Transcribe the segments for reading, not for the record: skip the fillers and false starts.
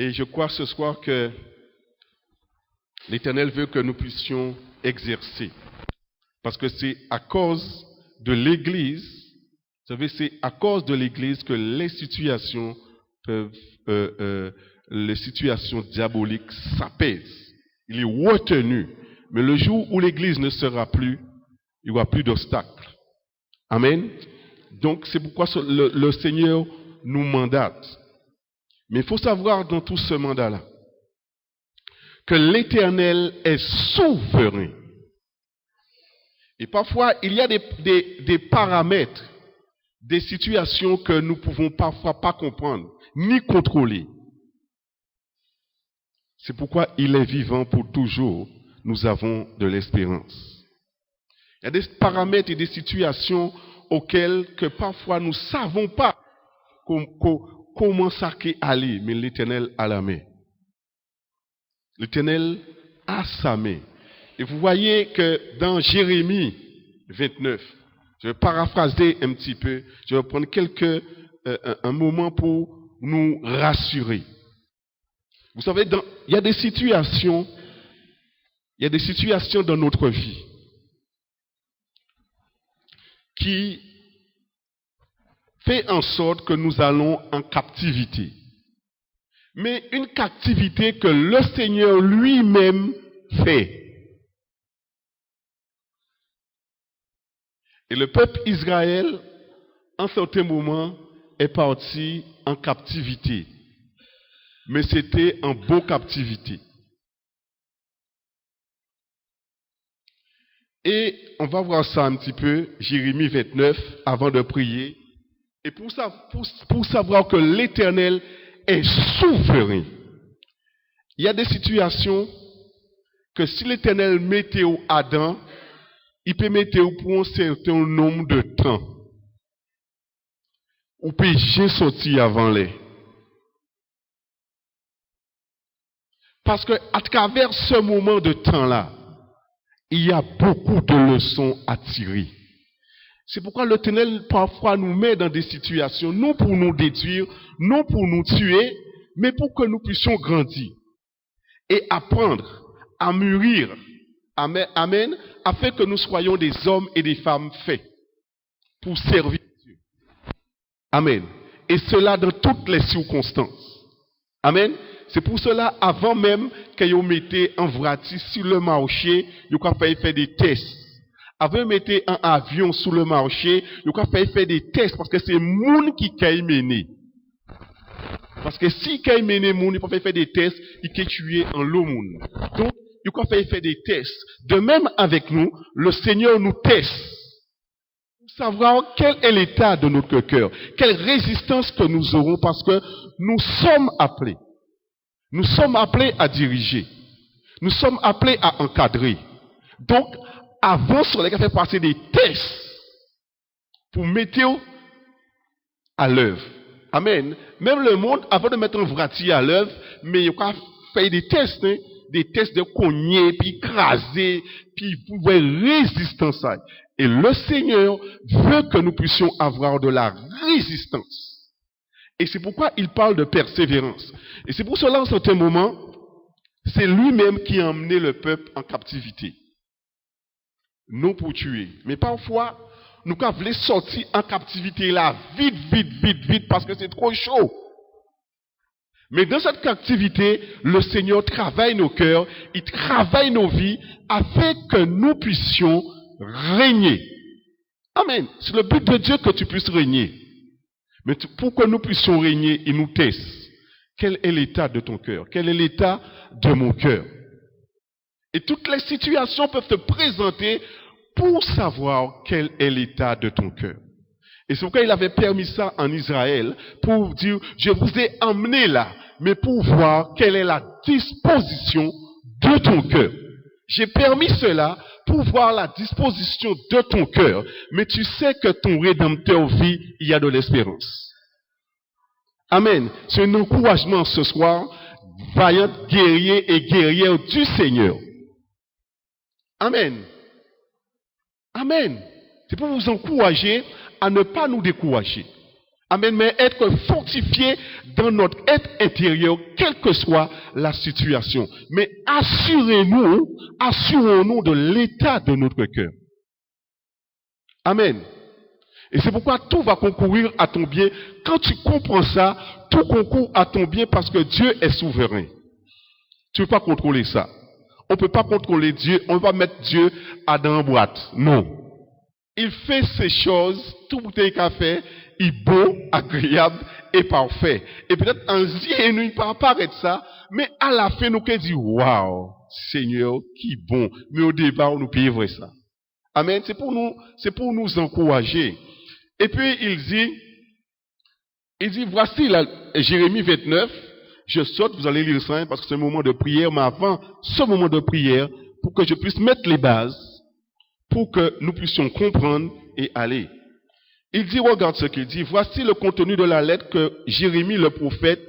Et je crois ce soir que l'Éternel veut que nous puissions exercer. Parce que c'est à cause de l'Église, vous savez, c'est à cause de l'Église que les situations diaboliques s'apaisent. Il est retenu. Mais le jour où l'Église ne sera plus, il n'y aura plus d'obstacles. Amen. Donc c'est pourquoi le Seigneur nous mandate. Mais il faut savoir dans tout ce mandat-là que l'Éternel est souverain. Et parfois, il y a des paramètres, des situations que nous ne pouvons parfois pas comprendre, ni contrôler. C'est pourquoi il est vivant pour toujours. Nous avons de l'espérance. Il y a des paramètres et des situations auxquelles que parfois nous ne savons pas comment ça peut aller, mais l'Éternel a la main. L'Éternel a sa main. Et vous voyez que dans Jérémie 29, je vais paraphraser un petit peu, je vais prendre un moment pour nous rassurer. Vous savez, il y a des situations dans notre vie qui fait en sorte que nous allons en captivité. Mais une captivité que le Seigneur lui-même fait. Et le peuple Israël, en certain moment, est parti en captivité. Mais c'était en beau captivité. Et on va voir ça un petit peu, Jérémie 29, avant de prier. Et pour savoir que l'Éternel est souverain. Il y a des situations que si l'Éternel mettait au Adam, il peut mettre pour un certain nombre de temps. Ou péché sortir avant les. Parce que à travers ce moment de temps-là, il y a beaucoup de leçons à tirer. C'est pourquoi l'Éternel parfois nous met dans des situations, non pour nous détruire, non pour nous tuer, mais pour que nous puissions grandir et apprendre à mûrir. Amen. Afin que nous soyons des hommes et des femmes faits pour servir Dieu. Amen. Et cela dans toutes les circonstances. Amen. C'est pour cela, avant même qu'ils mettent un vratis sur le marché, ils ont fait des tests. Avant de mettre un avion sur le marché, ils ont fait des tests parce que c'est le monde qui a mené. Parce que si il mené le monde, il peut faire des tests, il peut tuer en l'eau monde. Donc, il peut faire des tests. De même avec nous, le Seigneur nous teste. Pour savoir quel est l'état de notre cœur, quelle résistance que nous aurons parce que nous sommes appelés. Nous sommes appelés à diriger. Nous sommes appelés à encadrer. Donc, avant cela, il a fait passer des tests pour mettre à l'œuvre. Amen. Même le monde, avant de mettre un vratis à l'œuvre, mais il a fait des tests, de cogner, puis écraser, puis pouvoir résistance. Et le Seigneur veut que nous puissions avoir de la résistance. Et c'est pourquoi il parle de persévérance. Et c'est pour cela, en certain moment, c'est lui-même qui a emmené le peuple en captivité. Non pour tuer. Mais parfois, nous voulons sortir en captivité là, vite, parce que c'est trop chaud. Mais dans cette captivité, le Seigneur travaille nos cœurs, il travaille nos vies, afin que nous puissions régner. Amen. C'est le but de Dieu que tu puisses régner. Mais pour que nous puissions régner, il nous teste. Quel est l'état de ton cœur? Quel est l'état de mon cœur? Et toutes les situations peuvent te présenter pour savoir quel est l'état de ton cœur. Et c'est pourquoi il avait permis ça en Israël, pour dire, je vous ai emmené là, mais pour voir quelle est la disposition de ton cœur. J'ai permis cela pour voir la disposition de ton cœur, mais tu sais que ton Rédempteur vit, il y a de l'espérance. Amen. C'est un encouragement ce soir, vaillant guerrier et guerrière du Seigneur. Amen. Amen. C'est pour vous encourager à ne pas nous décourager. Amen. Mais être fortifié dans notre être intérieur, quelle que soit la situation. Mais assurons-nous de l'état de notre cœur. Amen. Et c'est pourquoi tout va concourir à ton bien. Quand tu comprends ça, tout concourt à ton bien parce que Dieu est souverain. Tu ne peux pas contrôler ça. On ne peut pas contrôler Dieu, on ne peut pas mettre Dieu à dans la boîte. Non. Il fait ces choses, tout bouteille qu'a fait, il est beau, agréable et parfait. Et peut-être en y nous, il peut apparaître ça, mais à la fin, nous dit, waouh, Seigneur, qui bon. Mais au départ, nous payons vrai ça. Amen. C'est pour nous encourager. Et puis, il dit, voici là, Jérémie 29, je saute, vous allez lire ça, parce que c'est un moment de prière, mais avant ce moment de prière, pour que je puisse mettre les bases, pour que nous puissions comprendre et aller. Il dit, regarde ce qu'il dit, voici le contenu de la lettre que Jérémie le prophète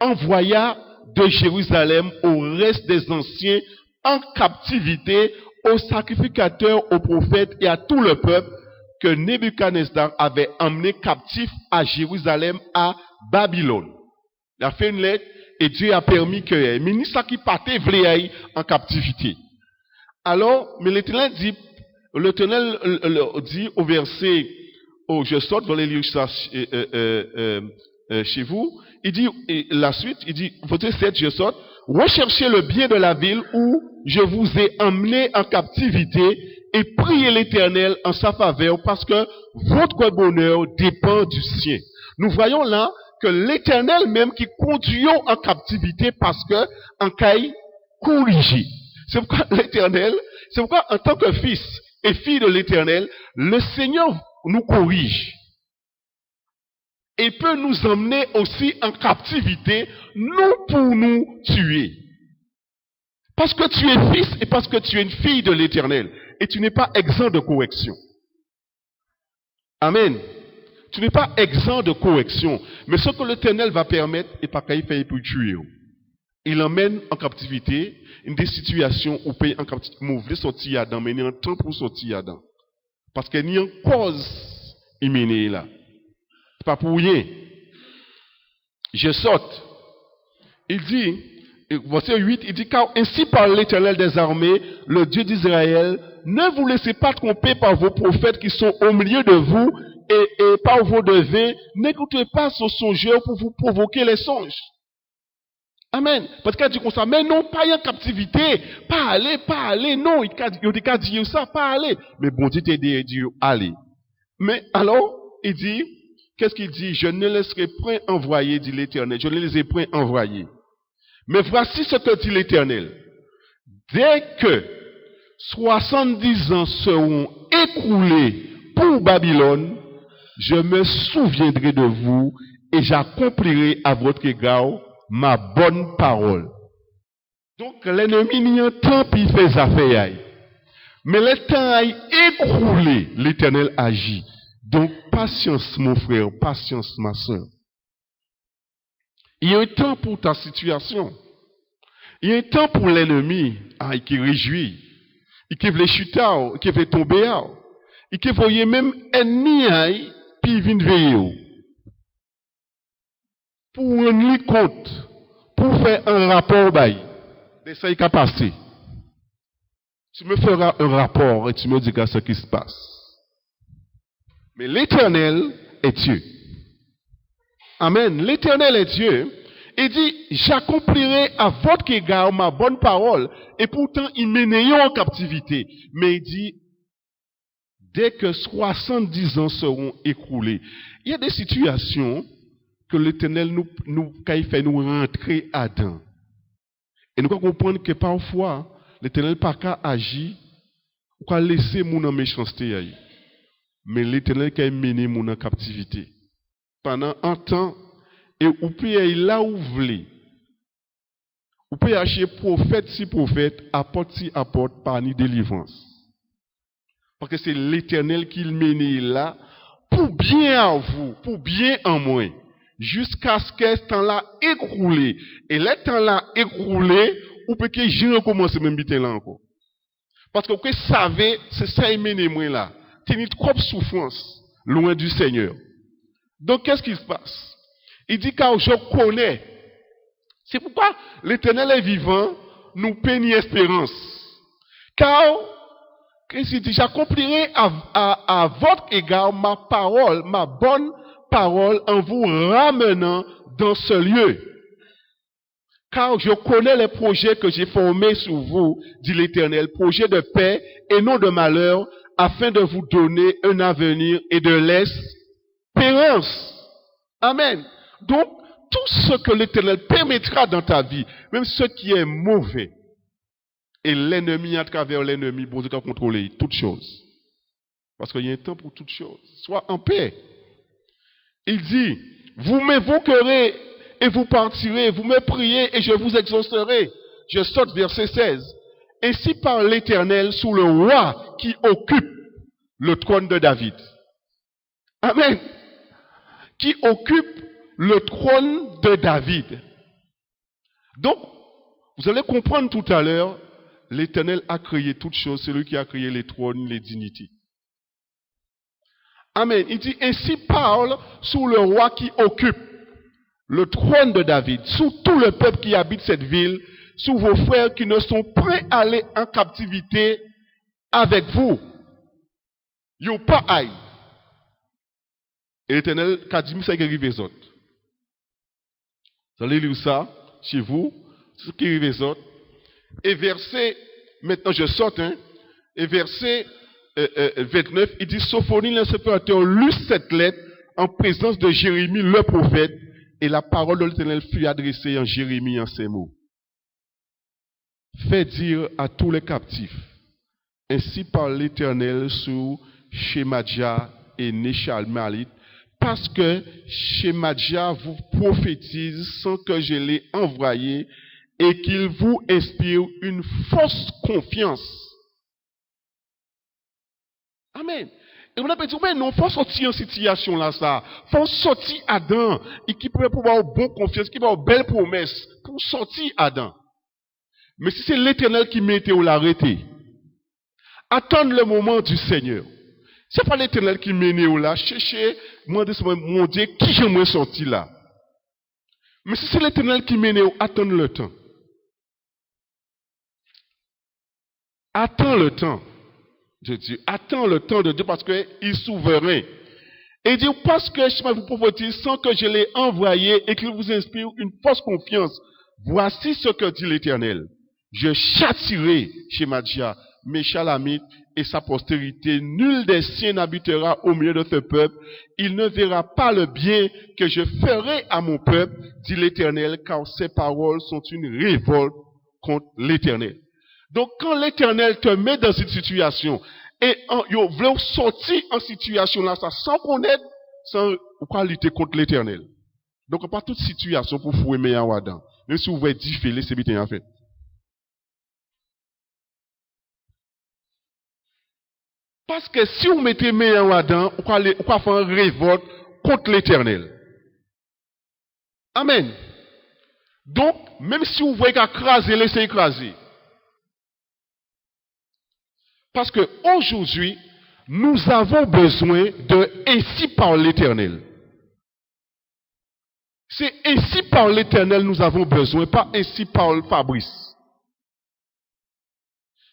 envoya de Jérusalem au reste des anciens en captivité, aux sacrificateurs, aux prophètes et à tout le peuple que Nebuchadnezzar avait emmené captif à Jérusalem, à Babylone. Il a fait une lettre et Dieu a permis que les ministres qui partaient voulaient en captivité. Alors, mais l'Éternel dit au verset, je saute, vous allez lire ça chez vous, il dit, la suite, il dit, verset 7, je saute, recherchez le bien de la ville où je vous ai emmené en captivité et priez l'Éternel en sa faveur parce que votre bonheur dépend du sien. Nous voyons là que l'Éternel même qui conduit en captivité parce que en caille corrigé. C'est pourquoi l'Éternel, c'est pourquoi en tant que fils et fille de l'Éternel, le Seigneur nous corrige. Et peut nous emmener aussi en captivité, non pour nous tuer. Parce que tu es fils et parce que tu es une fille de l'Éternel. Et tu n'es pas exempt de correction. Amen. Tu n'es pas exempt de correction. Mais ce que l'Éternel va permettre, et pas qu'il fait pour tuer. Il emmène en captivité une des situations où pays en captivité, mauvais sortir là-dedans, mais il y a un temps pour sortir là-dedans. Parce qu'il y a une cause imminée là. C'est pas pour rien. Je saute. Il dit, verset 8, il dit, car ainsi parle l'Éternel des armées, le Dieu d'Israël, ne vous laissez pas tromper par vos prophètes qui sont au milieu de vous et par vos devins, n'écoutez pas ce songeur pour vous provoquer les songes. Amen. Parce qu'il a dit comme ça, mais non, pas en captivité, pas aller, non, il a dit ça, pas aller. Mais bon Dieu t'a dit, aller. Mais alors, il dit, qu'est-ce qu'il dit? Je ne laisserai point envoyer, dit l'Éternel, je ne les ai point envoyés. Mais voici ce que dit l'Éternel. Dès que 70 ans seront écoulés pour Babylone, je me souviendrai de vous et j'accomplirai à votre égard ma bonne parole. Donc l'ennemi n'y a un temps puis il fait affaire. Mais le temps a écoulé, l'Éternel agit. Donc patience mon frère, patience ma soeur. Il y a un temps pour ta situation. Il y a un temps pour l'ennemi qui réjouit. Il qui veut chuter, il veut tomber. Il qui voyait même ennemi puis il vient veiller. Pour rendre compte, pour faire un rapport de ça qui a passé. Tu me feras un rapport et tu me diras ce qui se passe. Mais l'Éternel est Dieu. Amen. L'Éternel est Dieu. Il dit, j'accomplirai à votre égard ma bonne parole. Et pourtant, il mène en captivité. Mais il dit, dès que 70 ans seront écoulés. Il y a des situations que l'Éternel fait nous rentrer à dedans. Et nous comprenons que parfois, l'Éternel n'a pas agi, ou pas laisser mon en méchanceté. Mais l'Éternel qui a mené mon en captivité. Pendant un temps, et vous pouvez aller là où vous voulez. Vous pouvez acheter prophète si prophète, apporte si apporte, par ni délivrance. Parce que c'est l'Éternel qui le mène là, pour bien à vous, pour bien en moi. Jusqu'à ce que ce temps-là écroulé. Et le temps-là écroulé, ou peut que je recommence même biter là encore. Parce que vous savez, c'est ça qui mène moi là. Tenir trop de souffrance, loin du Seigneur. Donc, qu'est-ce qui se passe? Il dit, car je connais. C'est pourquoi l'Éternel est vivant, nous peignons espérance. Car, qu'est-ce qu'il dit? J'accomplirai à votre égard ma parole, ma bonne parole, en vous ramenant dans ce lieu. Car je connais les projets que j'ai formés sur vous, dit l'Éternel, projets de paix et non de malheur, afin de vous donner un avenir et de l'espérance. Amen. Donc, tout ce que l'Éternel permettra dans ta vie, même ce qui est mauvais, et l'ennemi, à travers l'ennemi, bon Dieu, contrôler toutes choses. Parce qu'il y a un temps pour toutes choses. Sois en paix. Il dit, vous m'évoquerez et vous partirez, vous me priez et je vous exaucerai. Je saute verset 16. Ainsi parle l'Éternel sous le roi qui occupe le trône de David. Amen. Qui occupe le trône de David. Donc, vous allez comprendre tout à l'heure, l'Éternel a créé toutes choses, c'est lui qui a créé les trônes, les dignités. Amen. Il dit, ainsi parle sous le roi qui occupe le trône de David, sous tout le peuple qui habite cette ville, sous vos frères qui ne sont prêts à aller en captivité avec vous. Yo pas aïe. Et l'Éternel a dit, ça qui arrive les autres. Vous allez lire ça chez vous, ce qui arrive les autres. Et verset, maintenant je saute, et verset 29, il dit, Sophonie l'interpréteur lut cette lettre en présence de Jérémie le prophète, et la parole de l'Éternel fut adressée en Jérémie en ces mots. Fais dire à tous les captifs, ainsi parle l'Éternel sous Shemadia et Neshalmalit, parce que Shemadia vous prophétise sans que je l'ai envoyé et qu'il vous inspire une fausse confiance. Amen. Et on a dit, mais non, il faut sortir en situation là, ça. Il faut sortir Adam. Et qui peut avoir bonne confiance, qui peut avoir belle promesse pour sortir Adam. Mais si c'est l'Éternel qui mettait ou l'arrêter, attendre le moment du Seigneur. C'est pas l'Éternel qui mène ou là, chercher, mon Dieu, qui j'aimerais sortir là. Mais si c'est l'Éternel qui mène ou attendre le temps. Attends le temps de Dieu. Attends le temps de Dieu parce qu'il est souverain. Et dit, parce que je vous prophétise sans que je l'ai envoyé et qu'il vous inspire une fausse confiance. Voici ce que dit l'Éternel. Je châtierai Shemadia, Meshalamites et sa postérité. Nul des siens n'habitera au milieu de ce peuple. Il ne verra pas le bien que je ferai à mon peuple, dit l'Éternel, car ses paroles sont une révolte contre l'Éternel. Donc, quand l'Éternel te met dans cette situation, et vous voulez sortir en situation là, ça sans connaître, sans pas lutter contre l'Éternel. Donc, pas toute situation pour fouer meilleur Adam. Même si vous voulez différer, c'est bien en fait. Parce que si vous mettez meilleur Adam, vous pouvez faire une révolte contre l'Éternel. Amen. Donc, même si vous voyez qu'écraser, laissez écraser. Parce que aujourd'hui, nous avons besoin de ainsi par l'Éternel. C'est ainsi par l'Éternel nous avons besoin, pas ainsi par le Fabrice.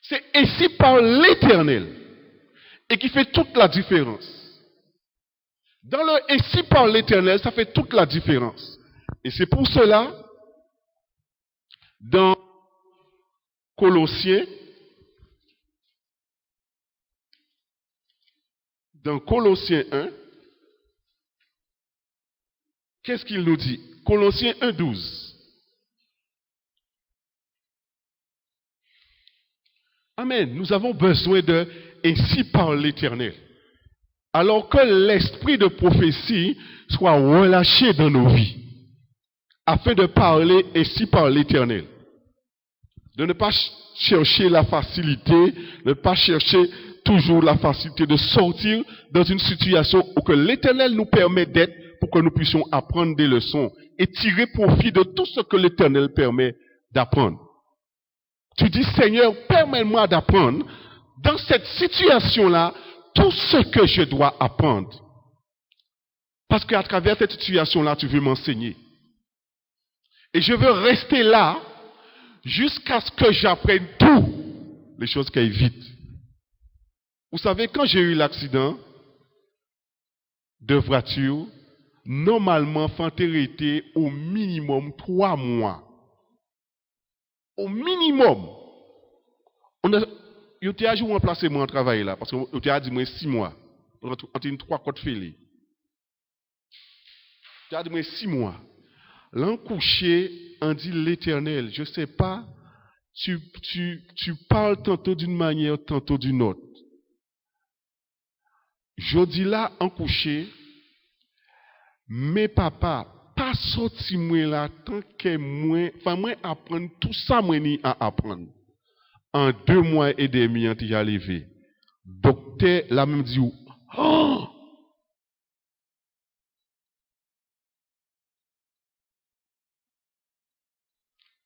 C'est ainsi par l'Éternel. Et qui fait toute la différence. Dans le ainsi par l'Éternel, ça fait toute la différence. Et c'est pour cela, dans Colossiens 1, qu'est-ce qu'il nous dit? Colossiens 1, 12. Amen. Nous avons besoin de ainsi par l'Éternel. Alors que l'esprit de prophétie soit relâché dans nos vies, afin de parler ainsi par l'Éternel. De ne pas chercher la facilité, de ne pas chercher toujours la facilité de sortir dans une situation où que l'Éternel nous permet d'être pour que nous puissions apprendre des leçons et tirer profit de tout ce que l'Éternel permet d'apprendre. Tu dis, Seigneur, permets-moi d'apprendre dans cette situation-là tout ce que je dois apprendre. Parce qu'à travers cette situation-là, tu veux m'enseigner. Et je veux rester là jusqu'à ce que j'apprenne tout les choses qui évitent. Vous savez, quand j'ai eu l'accident de voiture, normalement, il fallait été au minimum 3 mois. Au minimum. Il a dit remplacer moi en travail là, parce qu'il a dit moi 6 mois. On a 3 côtes fêlées. Il a dit moi 6 mois. L'an couché, on dit l'Éternel, je ne sais pas, tu parles tantôt d'une manière, tantôt d'une autre. Je dis là, en couché, mais papa, pas sorti moi là, tant que moi, enfin moi apprendre tout ça, moi ni à apprendre. En 2 mois et demi, on t'a levé. Docteur, là même dit, oh!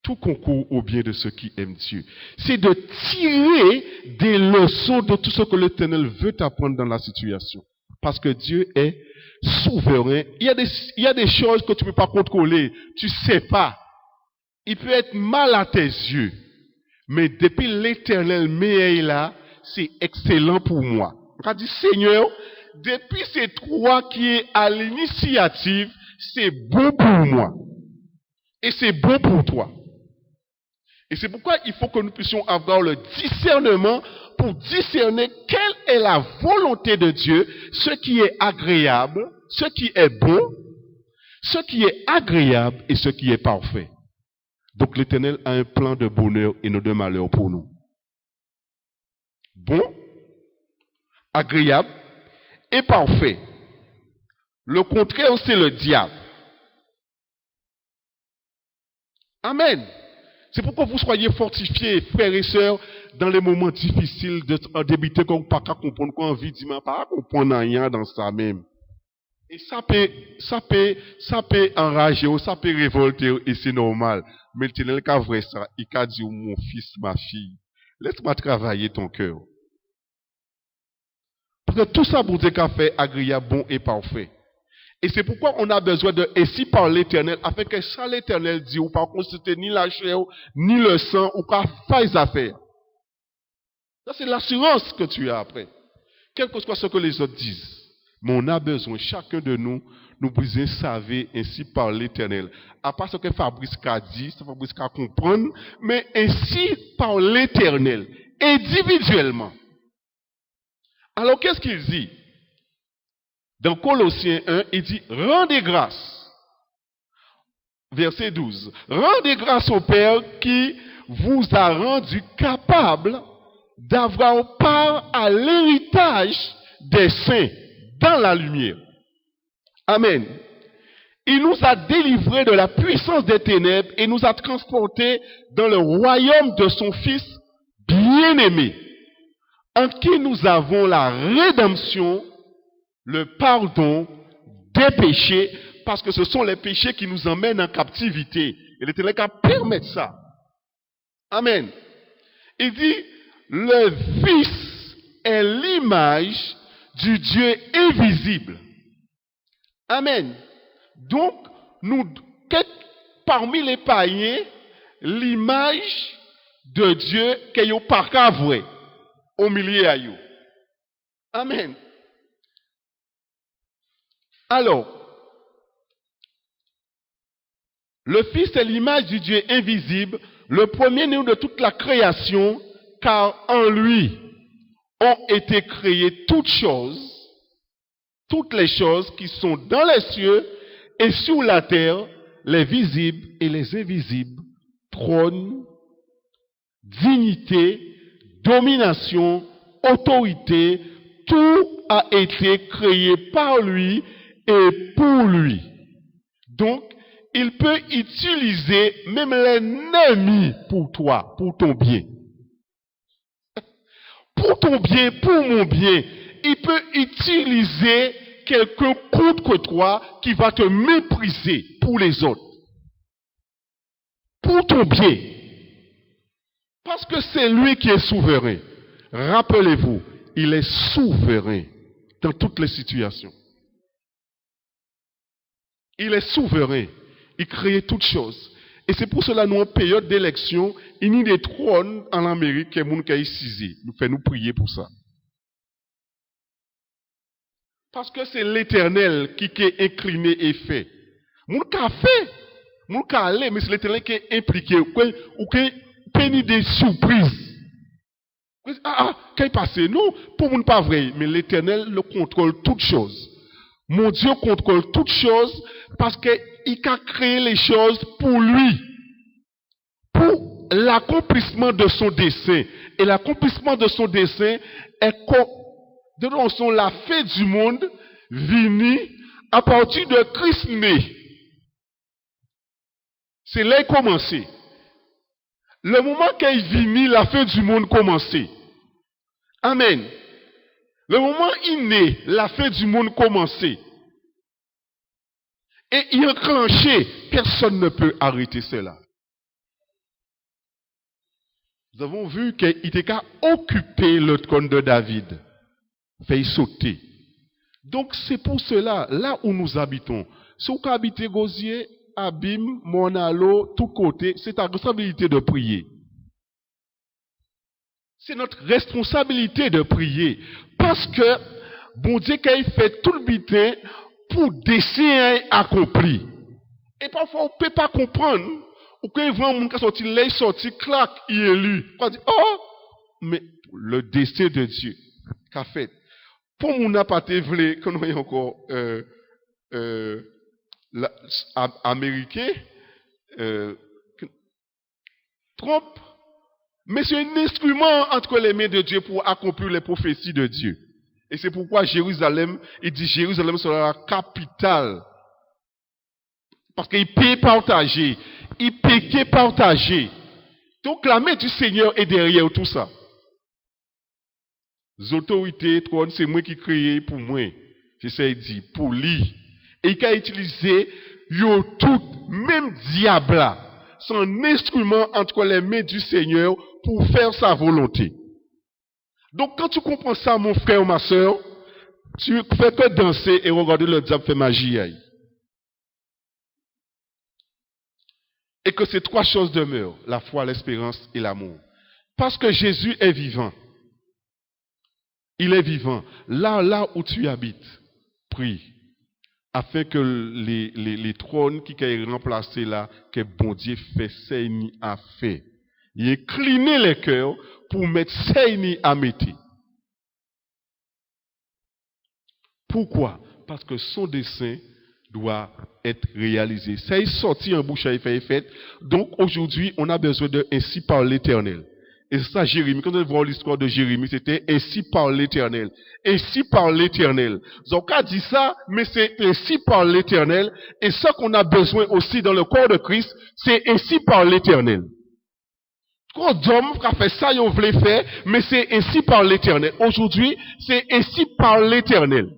Tout concourt au bien de ceux qui aiment Dieu. C'est de tirer des leçons de tout ce que l'Éternel veut t'apprendre dans la situation. Parce que Dieu est souverain. Il y a des choses que tu ne peux pas contrôler. Tu ne sais pas. Il peut être mal à tes yeux. Mais depuis l'Éternel m'est là, c'est excellent pour moi. On a dit, Seigneur, depuis c'est toi qui es à l'initiative, c'est bon pour moi. Et c'est bon pour toi. Et c'est pourquoi il faut que nous puissions avoir le discernement pour discerner quelle est la volonté de Dieu, ce qui est agréable, ce qui est bon, ce qui est agréable et ce qui est parfait. Donc l'Éternel a un plan de bonheur et non de malheur pour nous. Bon, agréable et parfait. Le contraire, c'est le diable. Amen. C'est pourquoi vous soyez fortifiés, frères et sœurs, dans les moments difficiles de débuter qu'on ne peut pas comprendre, qu'on envie de pas comprendre rien dans ça même. Et ça peut enrager, ça peut révolter, et c'est normal. Mais le Ténèbre qui a vrai ça, il a dit, mon fils, ma fille, laisse-moi travailler ton cœur. Parce que tout ça, pour Dieu qu'a fait agréable, bon et parfait. Et c'est pourquoi on a besoin de ainsi par l'Éternel, afin que ça l'Éternel dit, ou pas consulter ni la chair, ni le sang, ou pas faire les affaires. Ça, c'est l'assurance que tu as après. Quel que soit ce que les autres disent. Mais on a besoin, chacun de nous, nous pouvons savoir ainsi par l'Éternel. À part ce que Fabrice a dit, ce que Fabrice a comprendre, mais ainsi par l'Éternel, individuellement. Alors, qu'est-ce qu'il dit? Dans Colossiens 1, il dit, rendez grâce. Verset 12. Rendez grâce au Père qui vous a rendu capable d'avoir part à l'héritage des saints dans la lumière. Amen. Il nous a délivrés de la puissance des ténèbres et nous a transportés dans le royaume de son Fils bien-aimé, en qui nous avons la rédemption, le pardon des péchés, parce que ce sont les péchés qui nous emmènent en captivité. Et l'Éternel permet ça. Amen. Il dit, le Fils est l'image du Dieu invisible. Amen. Donc, nous, parmi les païens, l'image de Dieu qui est pas vrai au milieu à eux. Amen. Alors, le Fils est l'image du Dieu invisible, le premier-né de toute la création, car en lui ont été créées toutes les choses qui sont dans les cieux et sur la terre, les visibles et les invisibles, trône, dignité, domination, autorité, tout a été créé par lui et pour lui. Donc, il peut utiliser même l'ennemi pour toi, pour ton bien. Pour ton bien, pour mon bien. Il peut utiliser quelqu'un contre toi qui va te mépriser pour les autres. Pour ton bien. Parce que c'est lui qui est souverain. Rappelez-vous, il est souverain dans toutes les situations. Il est souverain. Il crée toutes choses. Et c'est pour cela, nous, en période d'élection, il y a des trônes en Amérique que nous avons ici. Nous faisons prier pour ça. Parce que c'est l'Éternel qui est incliné et fait. Nous avons fait. Nous avons allé, mais c'est l'Éternel qui est impliqué. Ou qui est péni des surprises. Qu'est-ce qui passe? Non, pour nous pas vrai. Mais l'Éternel le contrôle toutes choses. Mon Dieu contrôle toutes choses parce qu'il a créé les choses pour lui. Pour l'accomplissement de son dessein. Et l'accomplissement de son dessein est de façon la fin du monde venue à partir de Christ né. C'est là qu'il a commencé. Le moment qu'il venu, la fin du monde commencé. Amen. Le moment il naît, la fin du monde commencé. Et il est enclenché. Personne ne peut arrêter cela. Nous avons vu qu'il était qu'à occuper le trône de David. Fait sauter. Donc c'est pour cela, là où nous habitons, si vous habitez Gosier, Abîme, Monalo, tout côté, c'est ta responsabilité de prier. C'est notre responsabilité de prier. Parce que, bon Dieu, qu'il fait tout le bitin pour dessein accompli. Et parfois, on ne peut pas comprendre. Ou quand voit un monde qui sorti, là, il sorti, clac, il est élu. On dit, oh, mais le dessein de Dieu qu'a fait. Pour mon apaté vle, qu'on voit encore américain, Trump, mais c'est un instrument entre les mains de Dieu pour accomplir les prophéties de Dieu. Et c'est pourquoi Jérusalem, il dit Jérusalem sera la capitale. Parce qu'il peut partager, il peut partager. Donc la main du Seigneur est derrière tout ça. Les autorités, c'est moi qui crée pour moi. J'essaie de dire, pour lui. Et il a utilisé tout, même diable là, son instrument entre les mains du Seigneur pour faire sa volonté. Donc quand tu comprends ça, mon frère ou ma soeur, tu fais que danser et regarder le diable faire magie. Et que ces trois choses demeurent, la foi, l'espérance et l'amour. Parce que Jésus est vivant. Il est vivant. Là où tu habites, prie. Afin que les trônes qui sont remplacés là, que bon Dieu fait Seigneur a fait. Il incliné les cœurs pour mettre Seigneur à mettre. Pourquoi? Parce que son dessein doit être réalisé. Ça est sorti en bouche à effet. Donc aujourd'hui, on a besoin de ainsi par l'Éternel. Et c'est ça, Jérémie, quand on voit l'histoire de Jérémie, c'était ainsi par l'Éternel. Ainsi par l'Éternel. Donc, on a dit ça, mais c'est ainsi par l'Éternel. Et ce qu'on a besoin aussi dans le corps de Christ, c'est ainsi par l'Éternel. Quand d'hommes qui a fait ça, ils voulaient faire, mais c'est ainsi par l'Éternel. Aujourd'hui, c'est ainsi par l'Éternel.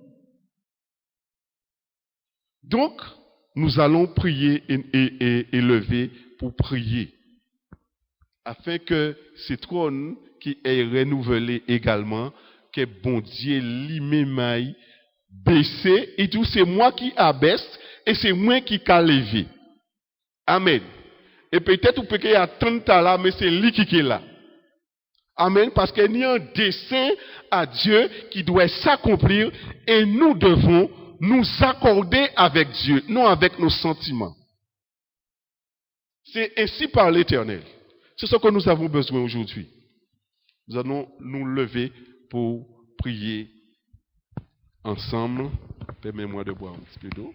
Donc, nous allons prier et lever pour prier. Afin que ce trône qui est renouvelé également, que bon Dieu lui-même baissé, et tout c'est moi qui abaisse, et c'est moi qui a levé. Amen. Et peut-être vous pouvez attendre là, mais c'est lui qui est là. Amen. Parce qu'il y a un dessein à Dieu qui doit s'accomplir, et nous devons nous accorder avec Dieu, non avec nos sentiments. C'est ainsi par l'Éternel. C'est ce que nous avons besoin aujourd'hui. Nous allons nous lever pour prier ensemble. Permets-moi de boire un petit peu d'eau.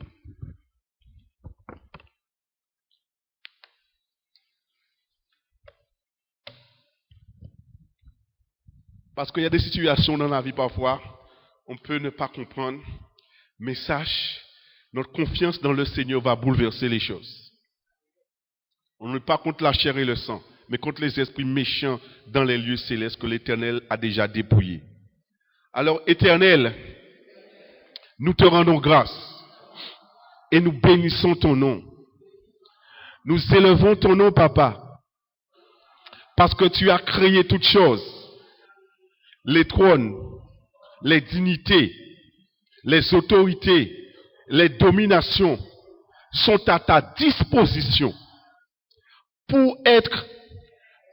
Parce qu'il y a des situations dans la vie parfois, on peut ne pas comprendre, mais sache, notre confiance dans le Seigneur va bouleverser les choses. On n'est pas contre la chair et le sang, mais contre les esprits méchants dans les lieux célestes que l'Éternel a déjà dépouillés. Alors, Éternel, nous te rendons grâce et nous bénissons ton nom. Nous élevons ton nom, Papa, parce que tu as créé toutes choses, les trônes, les dignités, les autorités, les dominations, sont à ta disposition pour être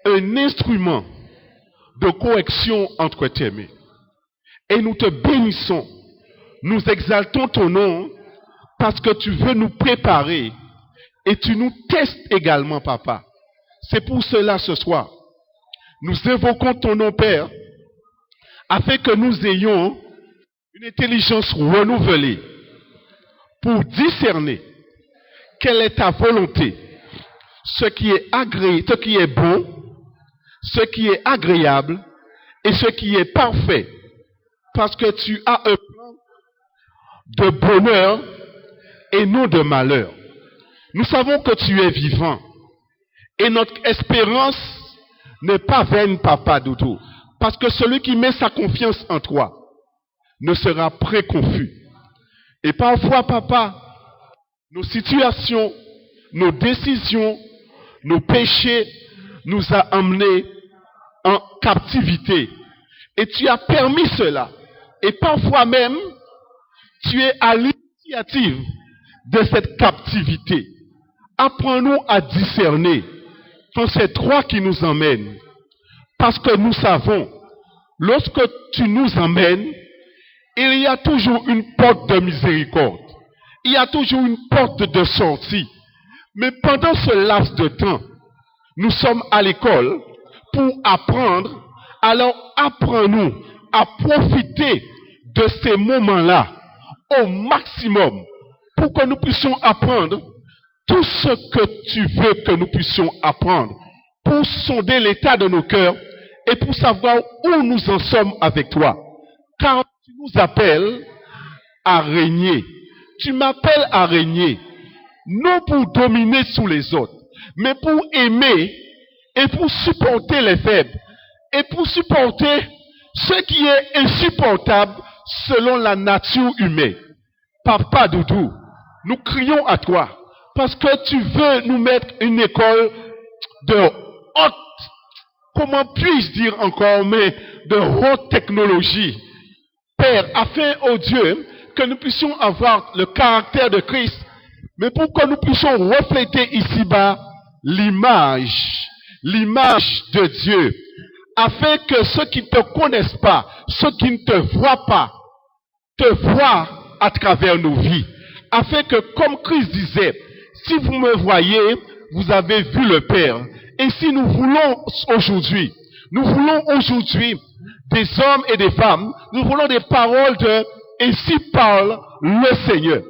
un instrument de correction entre tes mains. Et nous te bénissons, nous exaltons ton nom parce que tu veux nous préparer et tu nous testes également, papa. C'est pour cela ce soir, nous invoquons ton nom, Père, afin que nous ayons une intelligence renouvelée pour discerner quelle est ta volonté, ce qui est bon, ce qui est agréable et ce qui est parfait, parce que tu as un plan de bonheur et non de malheur. Nous savons que tu es vivant et notre espérance n'est pas vaine, papa Doudou, parce que celui qui met sa confiance en toi ne sera point confus. Et parfois, papa, nos situations, nos décisions, nos péchés nous a amenés en captivité. Et tu as permis cela. Et parfois même, tu es à l'initiative de cette captivité. Apprends-nous à discerner quand c'est toi qui nous emmènes. Parce que nous savons, lorsque tu nous emmènes, il y a toujours une porte de miséricorde. Il y a toujours une porte de sortie. Mais pendant ce laps de temps, nous sommes à l'école pour apprendre. Alors apprends-nous à profiter de ces moments-là au maximum pour que nous puissions apprendre tout ce que tu veux que nous puissions apprendre, pour sonder l'état de nos cœurs et pour savoir où nous en sommes avec toi. Car tu nous appelles à régner. Tu m'appelles à régner, non pour dominer sous les autres, mais pour aimer et pour supporter les faibles et pour supporter ce qui est insupportable selon la nature humaine. Papa Doudou, nous crions à toi parce que tu veux nous mettre une école de haute, comment puis-je dire encore, mais de haute technologie. Père, afin, oh Dieu, que nous puissions avoir le caractère de Christ, mais pour que nous puissions refléter ici-bas l'image de Dieu, afin que ceux qui ne te connaissent pas, ceux qui ne te voient pas, te voient à travers nos vies, afin que, comme Christ disait, si vous me voyez, vous avez vu le Père. Et si nous voulons aujourd'hui des hommes et des femmes, nous voulons des paroles de « Ainsi parle le Seigneur ».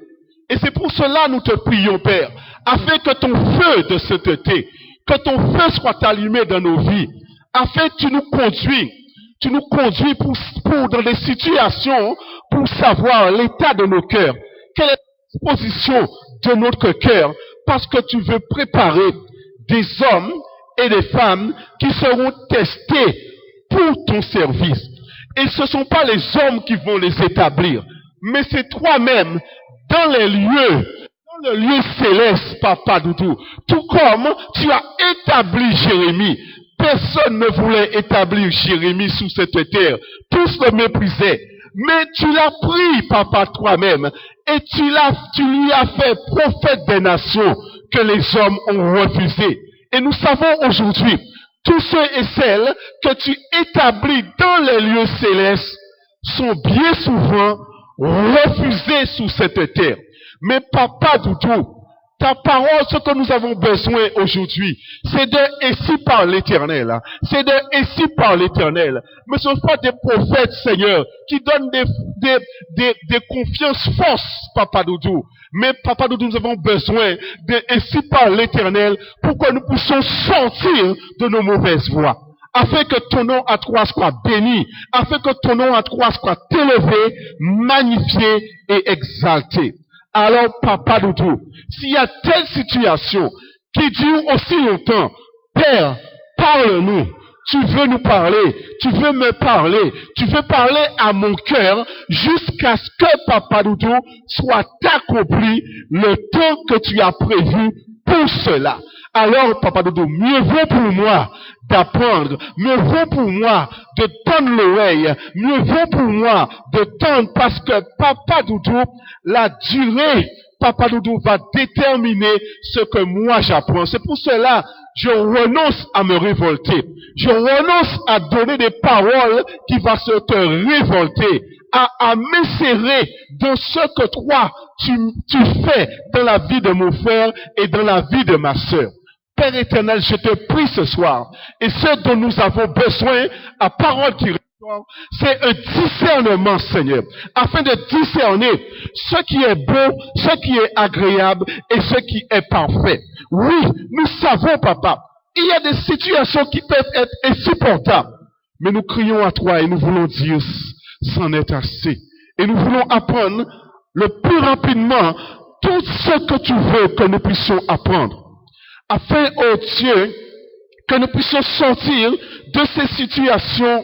Et c'est pour cela nous te prions, Père, afin que ton feu de sainteté, que ton feu soit allumé dans nos vies, afin que tu nous conduis pour dans des situations pour savoir l'état de nos cœurs, quelle est la position de notre cœur, parce que tu veux préparer des hommes et des femmes qui seront testés pour ton service. Et ce ne sont pas les hommes qui vont les établir, mais c'est toi-même dans le lieu céleste, Papa Doudou. Tout comme tu as établi Jérémie. Personne ne voulait établir Jérémie sous cette terre. Tous le méprisaient. Mais tu l'as pris, Papa, toi-même. Et tu lui as fait prophète des nations que les hommes ont refusé. Et nous savons aujourd'hui, tous ceux et celles que tu établis dans les lieux célestes sont bien souvent refusés sous cette terre. Mais Papa Doudou, ta parole, ce que nous avons besoin aujourd'hui, c'est de ainsi par l'Éternel. C'est de ainsi par l'Éternel. Mais ce ne sont pas des prophètes, Seigneur, qui donnent des confiances fausses, Papa Doudou. Mais Papa Doudou, nous avons besoin de ainsi par l'Éternel pour que nous puissions sortir de nos mauvaises voies. Afin que ton nom à toi soit béni. Afin que ton nom à toi soit élevé, magnifié et exalté. Alors, Papa Doudou, s'il y a telle situation qui dure aussi longtemps, Père, parle-nous. Tu veux nous parler, tu veux me parler, tu veux parler à mon cœur jusqu'à ce que, Papa Doudou, soit accompli le temps que tu as prévu pour cela. Alors, Papa Doudou, mieux vaut pour moi d'apprendre, mieux vaut pour moi de tendre l'oreille, mieux vaut pour moi de tendre parce que, Papa Doudou, la durée Papa Doudou va déterminer ce que moi j'apprends. C'est pour cela je renonce à me révolter. Je renonce à donner des paroles qui vont se te révolter, à m'insérer dans ce que toi tu fais dans la vie de mon frère et dans la vie de ma sœur. Père éternel, je te prie ce soir, et ce dont nous avons besoin, à parole qui restaure, c'est un discernement, Seigneur, afin de discerner ce qui est beau, ce qui est agréable et ce qui est parfait. Oui, nous savons, Papa, il y a des situations qui peuvent être insupportables, mais nous crions à toi et nous voulons dire, c'en est assez. Et nous voulons apprendre le plus rapidement tout ce que tu veux que nous puissions apprendre. Afin, oh Dieu, que nous puissions sortir de ces situations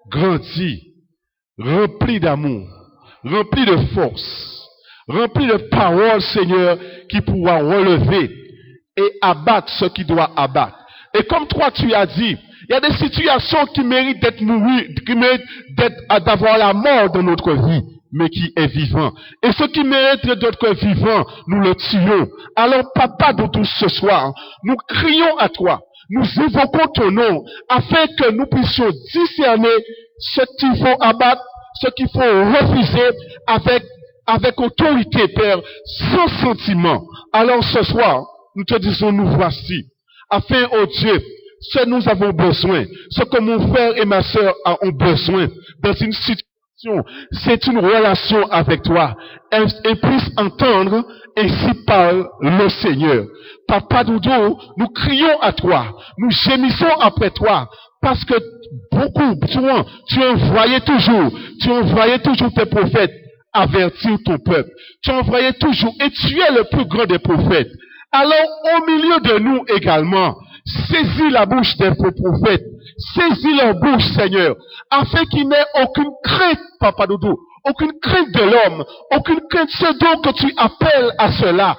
grandies, remplies d'amour, remplies de force, remplies de paroles, Seigneur, qui pourra relever et abattre ce qui doit abattre. Et comme toi tu as dit, il y a des situations qui méritent d'être mourues, qui méritent d'avoir la mort dans notre vie, mais qui est vivant. Et ce qui mérite d'être vivant, nous le tuons. Alors, Papa Doudou, ce soir, nous crions à toi, nous évoquons ton nom, afin que nous puissions discerner ce qu'il faut abattre, ce qu'il faut refuser avec autorité, Père, sans sentiment. Alors, ce soir, nous te disons, nous voici, afin, oh Dieu, ce que nous avons besoin, ce que mon frère et ma sœur ont besoin, dans une situation, c'est une relation avec toi. Et puisse entendre, ainsi parle le Seigneur. Papa Doudou, nous crions à toi, nous gémissons après toi, parce que souvent, tu envoyais toujours tes prophètes avertir ton peuple. Tu envoyais toujours, et tu es le plus grand des prophètes. Alors, au milieu de nous également, saisis la bouche des prophètes, saisis leur bouche, Seigneur, afin qu'il n'ait aucune crainte, Papa Doudou, aucune crainte de l'homme, aucune crainte de ce dont que tu appelles à cela.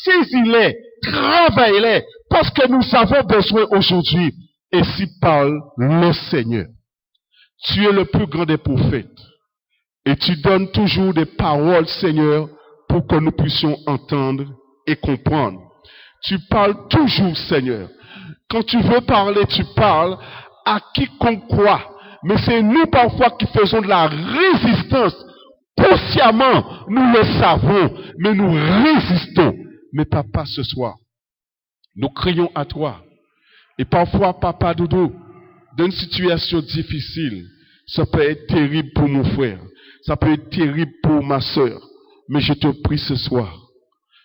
Saisis-les, travaille-les, parce que nous avons besoin aujourd'hui. Et si parle le Seigneur, tu es le plus grand des prophètes, et tu donnes toujours des paroles, Seigneur, pour que nous puissions entendre et comprendre. Tu parles toujours, Seigneur. Quand tu veux parler, tu parles à quiconque croit. Mais c'est nous parfois qui faisons de la résistance. Consciemment, nous le savons, mais nous résistons. Mais Papa, ce soir, nous crions à toi. Et parfois, Papa Doudou, dans une situation difficile, ça peut être terrible pour mon frère. Ça peut être terrible pour ma sœur. Mais je te prie ce soir.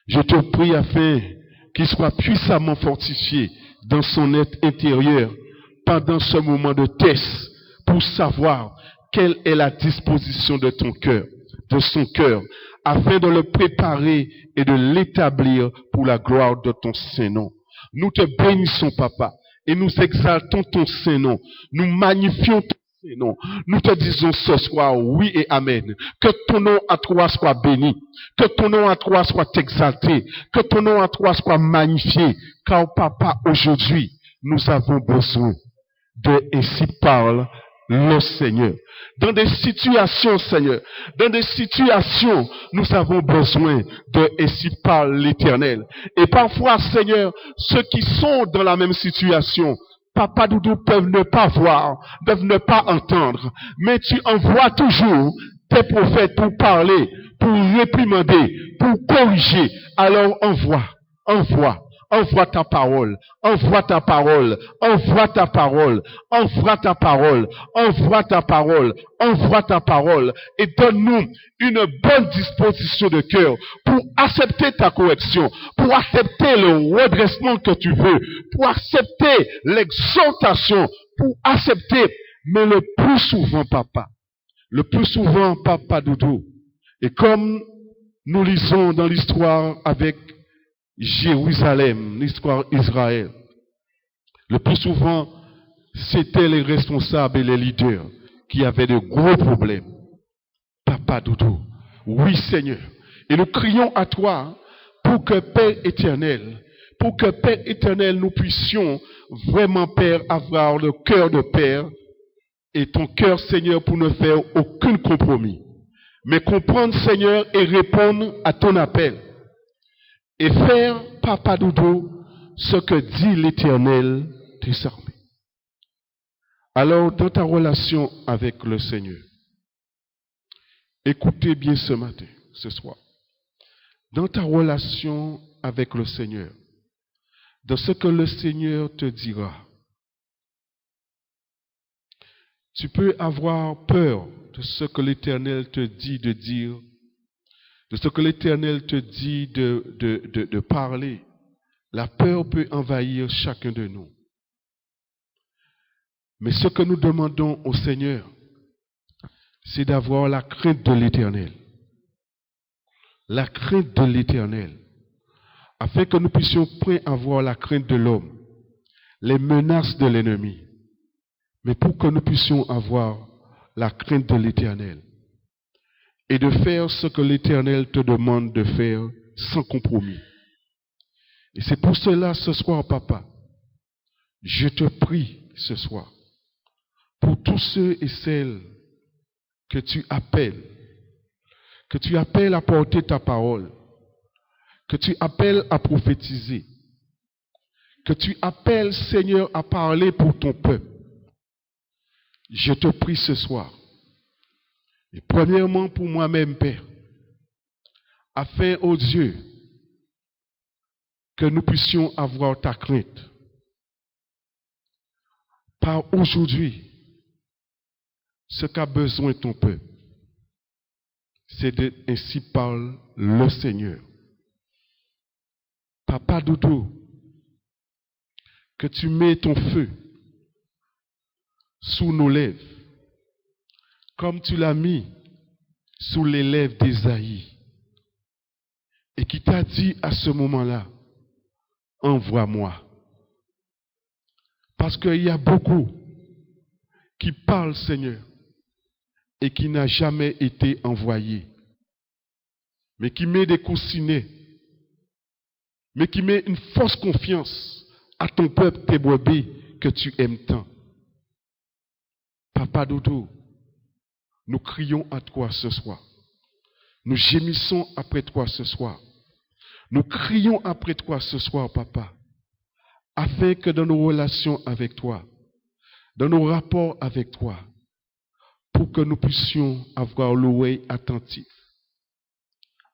Je te prie afin qu'il soit puissamment fortifié dans son être intérieur pendant ce moment de test pour savoir quelle est la disposition de ton cœur, de son cœur, afin de le préparer et de l'établir pour la gloire de ton Saint-Nom. Nous te bénissons, Papa, et nous exaltons ton Saint-Nom. Nous magnifions ton Saint-Nom. Nous te disons ce soir oui et amen. Que ton nom à toi soit béni. Que ton nom à toi soit exalté. Que ton nom à toi soit magnifié. Car Papa, aujourd'hui, nous avons besoin de ainsi parle le Seigneur. Dans des situations, Seigneur, dans des situations, nous avons besoin de ainsi parle l'Éternel. Et parfois, Seigneur, ceux qui sont dans la même situation, Papa Doudou, peuvent ne pas voir, peuvent ne pas entendre, mais tu envoies toujours tes prophètes pour parler, pour réprimander, pour corriger. Alors envoie ta parole, envoie ta parole, envoie ta parole, envoie ta parole, envoie ta parole, envoie ta parole, et donne-nous une bonne disposition de cœur pour accepter ta correction, pour accepter le redressement que tu veux, pour accepter l'exhortation, pour accepter, mais le plus souvent, Papa Doudou, et comme nous lisons dans l'histoire avec Jérusalem, l'histoire d'Israël, le plus souvent, c'était les responsables et les leaders qui avaient de gros problèmes. Papa Doudou, oui Seigneur, et nous crions à toi pour que Père éternel, nous puissions vraiment, Père, avoir le cœur de Père et ton cœur, Seigneur, pour ne faire aucun compromis, mais comprendre, Seigneur, et répondre à ton appel. et faire, Papa Doudou, ce que dit l'Éternel des armées. Alors, dans ta relation avec le Seigneur, écoutez bien ce matin, ce soir. Dans ta relation avec le Seigneur, dans ce que le Seigneur te dira, tu peux avoir peur de ce que l'Éternel te dit de dire, de ce que l'Éternel te dit de parler. La peur peut envahir chacun de nous. Mais ce que nous demandons au Seigneur, c'est d'avoir la crainte de l'Éternel. La crainte de l'Éternel. Afin que nous puissions point avoir la crainte de l'homme, les menaces de l'ennemi. Mais pour que nous puissions avoir la crainte de l'Éternel. Et de faire ce que l'Éternel te demande de faire sans compromis. Et c'est pour cela ce soir, Papa, je te prie ce soir, pour tous ceux et celles que tu appelles à porter ta parole, que tu appelles à prophétiser, que tu appelles, Seigneur, à parler pour ton peuple. Je te prie ce soir, et premièrement pour moi-même, Père, afin, ô Dieu, que nous puissions avoir ta crainte. Par aujourd'hui, ce qu'a besoin ton peuple, c'est de ainsi parle le Seigneur. Papa Doudou, que tu mets ton feu sous nos lèvres, comme tu l'as mis sous les lèvres d'Ésaïe, et qui t'a dit à ce moment-là, envoie-moi. Parce qu'il y a beaucoup qui parlent, Seigneur, et qui n'a jamais été envoyé, mais qui met des coussinets, mais qui met une fausse confiance à ton peuple, tes brebis, que tu aimes tant. Papa Doudou, nous crions à toi ce soir. Nous gémissons après toi ce soir. Nous crions après toi ce soir, Papa, afin que dans nos relations avec toi, dans nos rapports avec toi, pour que nous puissions avoir l'oreille attentive,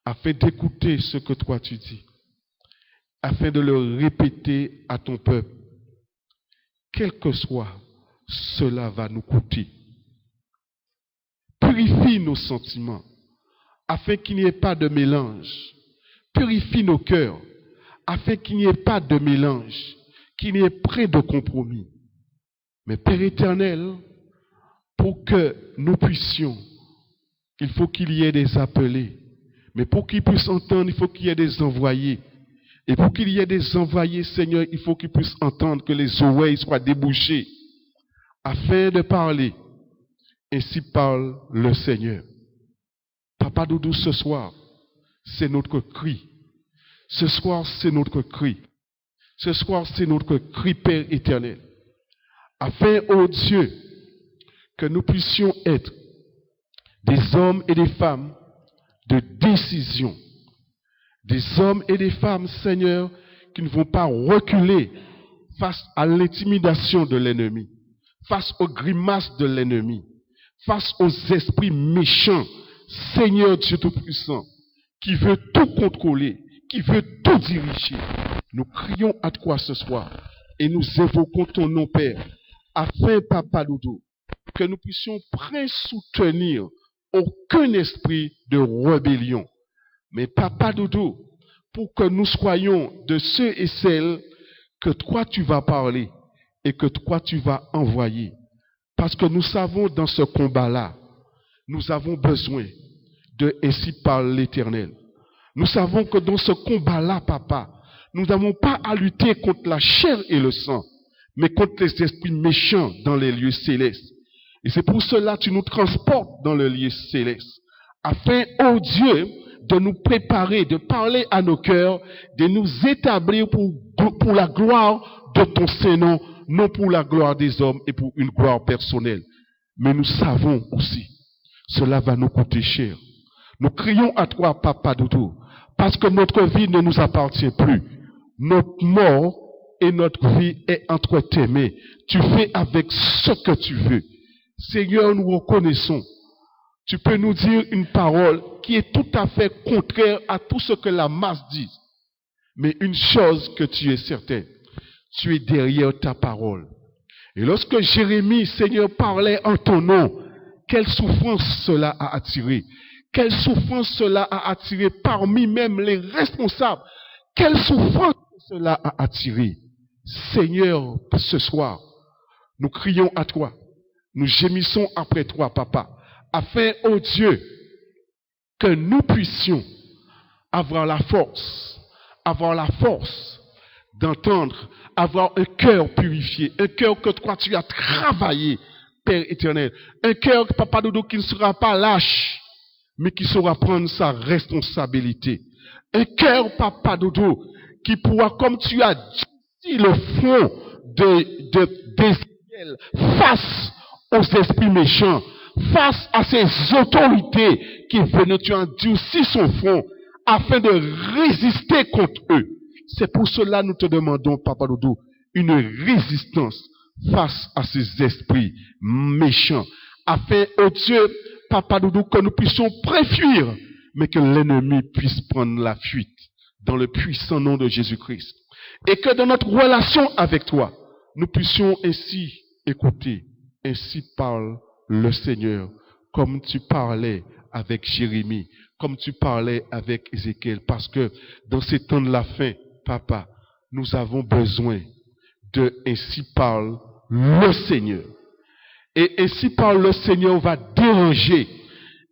afin d'écouter ce que toi tu dis, afin de le répéter à ton peuple, quel que soit, cela va nous coûter. Purifie nos sentiments, afin qu'il n'y ait pas de mélange. Purifie nos cœurs, afin qu'il n'y ait pas de mélange, qu'il n'y ait pas de compromis. Mais Père éternel, pour que nous puissions, il faut qu'il y ait des appelés. Mais pour qu'ils puissent entendre, il faut qu'il y ait des envoyés. Et pour qu'il y ait des envoyés, Seigneur, il faut qu'ils puissent entendre, que les oreilles soient débouchées, afin de parler. Ainsi parle le Seigneur. Papa Doudou, ce soir, c'est notre cri. Ce soir, c'est notre cri. Ce soir, c'est notre cri, Père éternel. Afin, ô Dieu, que nous puissions être des hommes et des femmes de décision. Des hommes et des femmes, Seigneur, qui ne vont pas reculer face à l'intimidation de l'ennemi, face aux grimaces de l'ennemi, face aux esprits méchants, Seigneur Dieu Tout-Puissant, qui veut tout contrôler, qui veut tout diriger. Nous crions à toi ce soir et nous évoquons ton nom, Père, afin, Papa Doudou, que nous puissions soutenir aucun esprit de rébellion. Mais Papa Doudou, pour que nous soyons de ceux et celles que toi tu vas parler et que toi tu vas envoyer. Parce que nous savons dans ce combat-là, nous avons besoin de ainsi parle l'Éternel. Nous savons que dans ce combat-là, Papa, nous n'avons pas à lutter contre la chair et le sang, mais contre les esprits méchants dans les lieux célestes. Et c'est pour cela que tu nous transportes dans le lieu céleste, afin, ô Dieu, de nous préparer, de parler à nos cœurs, de nous établir pour la gloire de ton Saint-Nom, non pour la gloire des hommes et pour une gloire personnelle. Mais nous savons aussi, cela va nous coûter cher. Nous crions à toi, Papa Doudou, Parce que notre vie ne nous appartient plus. Notre mort et notre vie est entre tes mains. Tu fais avec ce que tu veux. Seigneur, nous reconnaissons. Tu peux nous dire une parole qui est tout à fait contraire à tout ce que la masse dit. Mais une chose que tu es certaine, tu es derrière ta parole. Et lorsque Jérémie, Seigneur, parlait en ton nom, quelle souffrance cela a attiré. Quelle souffrance cela a attiré parmi même les responsables. Quelle souffrance cela a attiré. Seigneur, ce soir, nous crions à toi. Nous gémissons après toi, Papa, afin, ô Dieu, que nous puissions avoir la force d'entendre, avoir un cœur purifié, un cœur que toi tu as travaillé, Père éternel, un cœur, Papa Doudou, qui ne sera pas lâche, mais qui saura prendre sa responsabilité. Un cœur, Papa Doudou, qui pourra, comme tu as dit, le front d'Ézéchiel face aux esprits méchants, face à ces autorités qui venaient, tu endurcis son front afin de résister contre eux. C'est pour cela que nous te demandons, Papa Doudou, une résistance face à ces esprits méchants. Afin, oh Dieu, Papa Doudou, que nous puissions préfuir, mais que l'ennemi puisse prendre la fuite dans le puissant nom de Jésus-Christ. Et que dans notre relation avec toi, nous puissions ainsi écouter. Ainsi parle le Seigneur, comme tu parlais avec Jérémie, comme tu parlais avec Ézéchiel, parce que dans ces temps de la fin, Papa, nous avons besoin de ainsi parle le Seigneur. Et ainsi parle le Seigneur va déranger.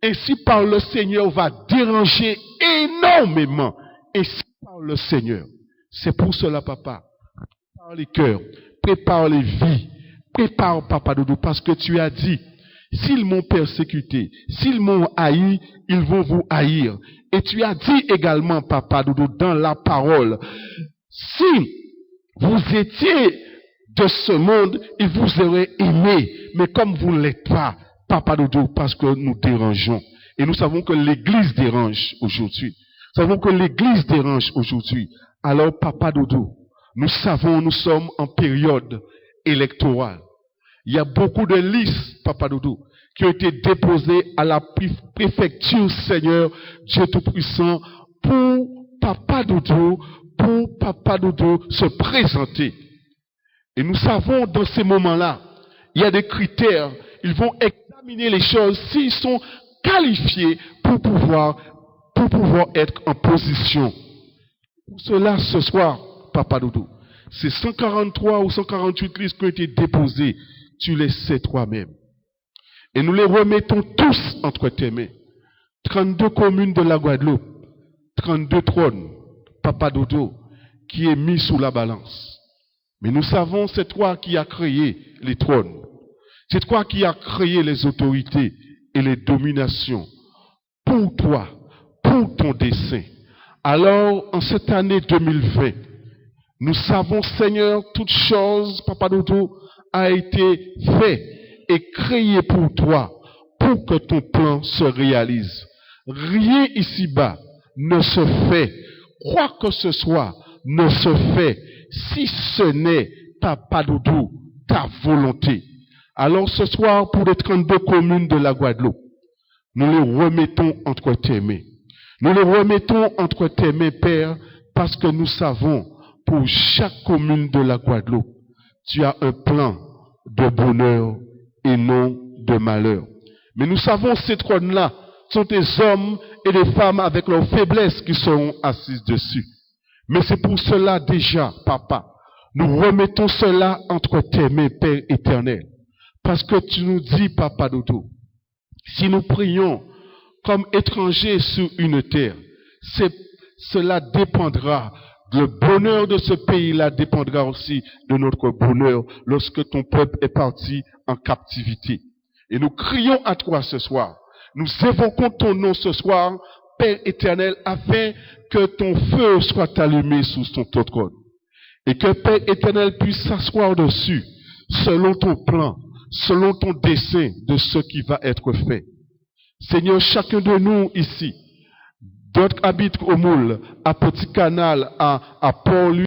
Ainsi parle le Seigneur va déranger énormément. Ainsi parle le Seigneur. C'est pour cela, Papa, prépare les cœurs, prépare les vies, prépare, Papa Doudou, parce que tu as dit, s'ils m'ont persécuté, s'ils m'ont haï, ils vont vous haïr. Et tu as dit également, Papa Doudou, dans la parole, si vous étiez de ce monde, il vous aurait aimé. Mais comme vous ne l'êtes pas, Papa Doudou, parce que nous dérangeons. Et nous savons que l'Église dérange aujourd'hui. Nous savons que l'Église dérange aujourd'hui. Alors, Papa Doudou, nous savons, nous sommes en période électorale. Il y a beaucoup de listes, Papa Doudou, qui ont été déposées à la préfecture, Seigneur, Dieu Tout-Puissant, pour Papa Doudou se présenter. Et nous savons, dans ces moments-là, il y a des critères. Ils vont examiner les choses s'ils sont qualifiés pour pouvoir être en position. Pour cela, ce soir, Papa Doudou, ces 143 ou 148 listes qui ont été déposées, tu les sais toi-même. Et nous les remettons tous entre tes mains. 32 communes de la Guadeloupe, 32 trônes, Papa Doudou, qui est mis sous la balance. Mais nous savons, c'est toi qui as créé les trônes. C'est toi qui as créé les autorités et les dominations. Pour toi, pour ton dessein. Alors, en cette année 2020, nous savons, Seigneur, toute chose, Papa Doudou, a été fait et créé pour toi, pour que ton plan se réalise. Rien ici-bas ne se fait, quoi que ce soit, ne se fait, si ce n'est, Papa Doudou, ta volonté. Alors ce soir, pour les 32 communes de la Guadeloupe, nous les remettons entre tes mains. Nous les remettons entre tes mains, Père, parce que nous savons, pour chaque commune de la Guadeloupe, tu as un plan de bonheur et non de malheur. Mais nous savons, ces trônes-là sont des hommes et des femmes avec leurs faiblesses qui seront assises dessus. Mais c'est pour cela déjà, Papa, nous remettons cela entre tes mains, Père éternel. Parce que tu nous dis, Papa Doudou, si nous prions comme étrangers sur une terre, cela dépendra. Le bonheur de ce pays-là dépendra aussi de notre bonheur lorsque ton peuple est parti en captivité. Et nous crions à toi ce soir. Nous évoquons ton nom ce soir, Père éternel, afin que ton feu soit allumé sous ton trône. Et que Père éternel puisse s'asseoir dessus, selon ton plan, selon ton dessein de ce qui va être fait. Seigneur, chacun de nous ici, d'autres habitent au Moule, à Petit Canal, à Port-Louis,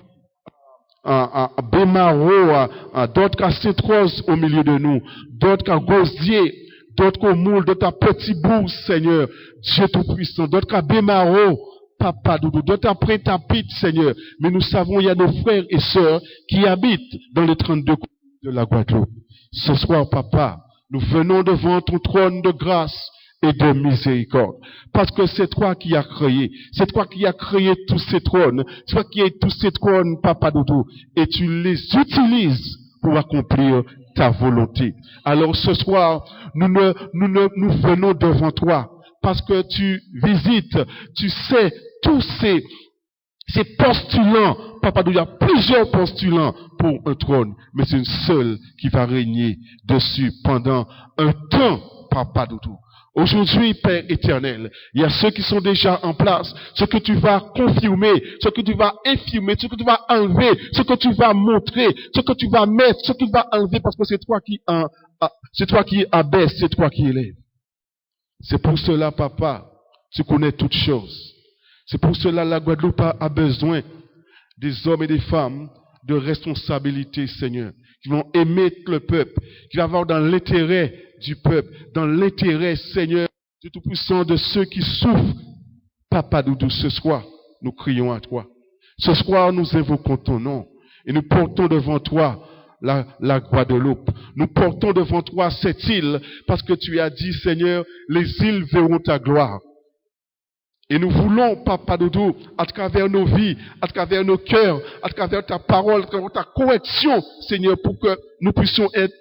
à Bémaro, d'autres à Sainte-Rose au milieu de nous, d'autres à Gosier, d'autres au Moule, d'autres à Petit-Bourg, Seigneur, Dieu Tout-Puissant, d'autres à Bémaro, Papa Doudou, d'autres à Print-à-Pit, Seigneur. Mais nous savons, il y a nos frères et sœurs qui habitent dans les 32 communes de la Guadeloupe. Ce soir, Papa, nous venons devant ton trône de grâce et de miséricorde. Parce que c'est toi qui as créé. C'est toi qui as créé tous ces trônes. C'est toi qui as tous ces trônes, Papa Doudou. Et tu les utilises pour accomplir ta volonté. Alors ce soir, nous venons devant toi. Parce que tu visites, tu sais, tous ces postulants. Papa Doudou, il y a plusieurs postulants pour un trône. Mais c'est une seule qui va régner dessus pendant un temps, Papa Doudou. Aujourd'hui, Père éternel, il y a ceux qui sont déjà en place, ce que tu vas confirmer, ce que tu vas infirmer, ce que tu vas enlever, ce que tu vas montrer, ce que tu vas mettre, ce que tu vas enlever, parce que c'est toi qui abaisse, c'est toi qui élève. C'est pour cela, Papa, tu connais toutes choses. C'est pour cela la Guadeloupe a besoin des hommes et des femmes de responsabilité, Seigneur, qui vont aimer le peuple, qui vont avoir dans l'intérêt du peuple, dans l'intérêt, Seigneur, du Tout-Puissant, de ceux qui souffrent. Papa Doudou, ce soir, nous crions à toi. Ce soir, nous invoquons ton nom et nous portons devant toi la Guadeloupe. Nous portons devant toi cette île parce que tu as dit, Seigneur, les îles verront ta gloire. Et nous voulons, Papa Doudou, à travers nos vies, à travers nos cœurs, à travers ta parole, à travers ta correction, Seigneur, pour que nous puissions être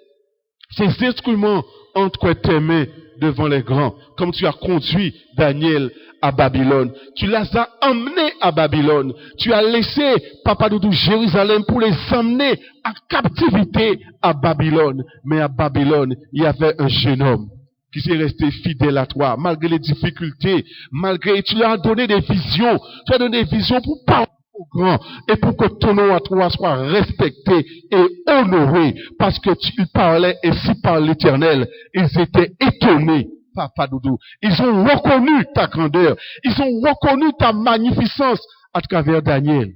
ces instruments entre tes mains devant les grands, comme tu as conduit Daniel à Babylone. Tu les as emmenés à Babylone. Tu as laissé, Papa Doudou, Jérusalem pour les emmener en captivité à Babylone. Mais à Babylone, il y avait un jeune homme qui s'est resté fidèle à toi, malgré les difficultés, malgré, tu lui as donné des visions. Tu as donné des visions pour parler au grand et pour que ton nom à toi soit respecté et honoré, parce que tu parlais ainsi par l'Éternel. Ils étaient étonnés, Papa Doudou. Ils ont reconnu ta grandeur. Ils ont reconnu ta magnificence à travers Daniel.